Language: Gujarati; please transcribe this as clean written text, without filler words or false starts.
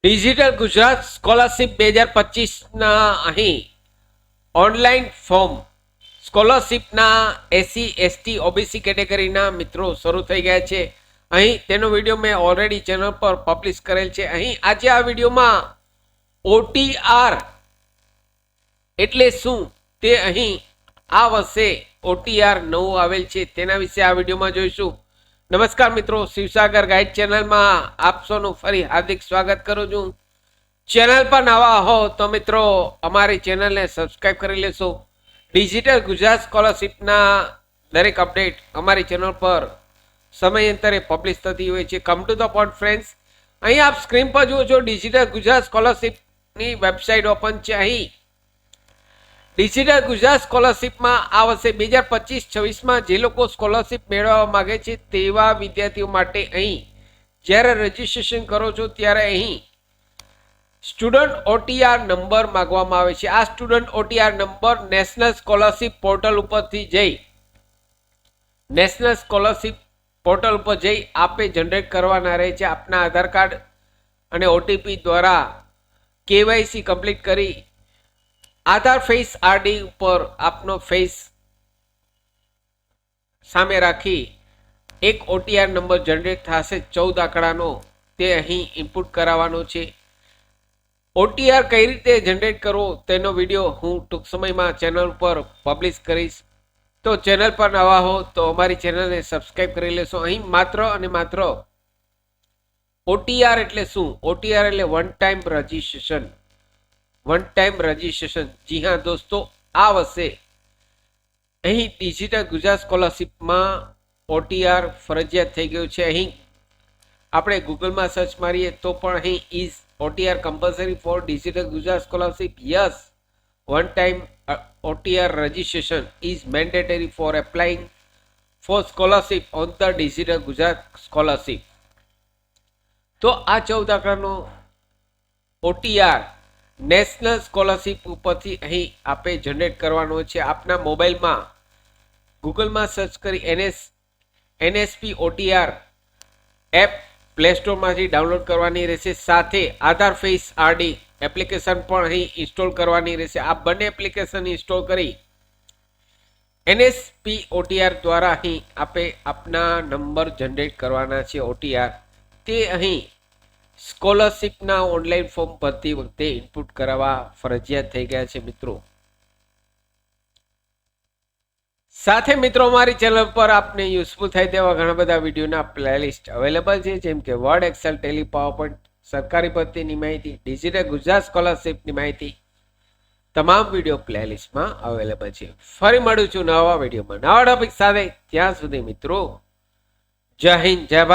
ડિજિટલ ગુજરાત સ્કોલરશિપ 2025ના અહીં ઓનલાઈન ફોર્મ સ્કોલરશિપના એસસી એસટી ઓબીસી કેટેગરીના મિત્રો શરૂ થઈ ગયા છે. અહીં તેનો વિડીયો મેં ઓલરેડી ચેનલ પર પબ્લિશ કરેલ છે. અહીં આજે આ વિડીયોમાં OTR એટલે શું તે અહીં આ વર્ષે OTR નવું આવેલ છે તેના વિશે આ વિડીયોમાં જોઈશું. નમસ્કાર મિત્રો, શિવસાગર ગાઈડ ચેનલમાં આપ સૌનું ફરી હાર્દિક સ્વાગત કરું છું. ચેનલ પર નવા હો તો મિત્રો અમારી ચેનલને સબસ્ક્રાઇબ કરી લેશો. ડિજિટલ ગુજરાત સ્કોલરશિપના દરેક અપડેટ અમારી ચેનલ પર સમયાંતરે પબ્લિશ થતી હોય છે. Come to the point friends, અહીં આપ સ્ક્રીન પર જુઓ છો ડિજિટલ ગુજરાત સ્કોલરશિપની વેબસાઇટ ઓપન છે. અહીં ડિજિટલ ગુજરાત સ્કોલરશિપમાં આ વર્ષે 2025-26માં જે લોકો સ્કોલરશિપ મેળવવા માંગે છે તેવા વિદ્યાર્થીઓ માટે અહીં જ્યારે રજીસ્ટ્રેશન કરો છો ત્યારે અહીં સ્ટુડન્ટ OTR નંબર માંગવામાં આવે છે. આ student OTR number national scholarship portal ઉપરથી જઈ આપે જનરેટ કરવાના રહે છે. આપના આધાર કાર્ડ અને OTP દ્વારા KYC કમ્પ્લીટ કરી આધાર ફેસ RD ઉપર આપનો ફેસ સામે રાખી એક OTR નંબર જનરેટ થશે 14 આંકડાનો, તે અહીં ઇનપુટ કરાવવાનો છે. OTR કઈ રીતે જનરેટ કરવો તેનો વિડીયો હું ટૂંક સમયમાં ચેનલ ઉપર પબ્લિશ કરીશ. તો ચેનલ પર નવા હો તો અમારી ચેનલને સબસ્ક્રાઇબ કરી લેશો. અહીં માત્ર અને માત્ર OTR એટલે શું? OTR એટલે વન ટાઈમ રજીસ્ટ્રેશન. જી હા દોસ્તો, આ વર્ષે અહીં ડિજિટલ ગુજરાત સ્કોલરશિપમાં OTR ફરજિયાત થઈ ગયું છે. અહીં આપણે ગૂગલમાં સર્ચ મારીએ તો પણ અહીં is OTR compulsory four digital Gujarat scholarship? Yes, one time OTR registration is mandatory for applying for scholarship on the digital Gujarat scholarship. તો આ 14 આંકડાનો OTR નેશનલ સ્કોલરશિપ ઉપરથી અહીં આપે જનરેટ કરવાનો છે. આપના મોબાઈલમાં ગૂગલમાં સર્ચ કરી NSP OTR એપ પ્લે સ્ટોરમાંથી ડાઉનલોડ કરવાની રહેશે. સાથે આધાર ફેસ RD એપ્લિકેશન પણ અહીં ઇન્સ્ટોલ કરવાની રહેશે. આ બંને એપ્લિકેશન ઇન્સ્ટોલ કરી NSP OTR દ્વારા અહીં આપે આપના નંબર જનરેટ કરવાના છે. OTR તે અહીં સ્કોલરશિપના ઓનલાઈન ફોર્મ ભરતી વખતે ઇનપુટ કરાવવા ફરજિયાત થઈ ગયા છે મિત્રો. સાથે મિત્રો અમારી ચેનલ પર આપને યુઝફુલ થાય તેવા ઘણા બધા વિડીયોના પ્લેલિસ્ટ અવેલેબલ છે, જેમ કે વર્ડ, એક્સેલ, ટેલી, પાવરપોઈન્ટ, સરકારી ભરતીની માહિતી, ડિજિટલ ગુજરાત સ્કોલરશિપની માહિતી, તમામ વિડીયો પ્લેલિસ્ટમાં અવેલેબલ છે. ફરી મળું છું નવા વિડીયોમાં નવા ટોપિક સાથે. ત્યાં સુધી મિત્રો જય હિન્દ, જય ભારત.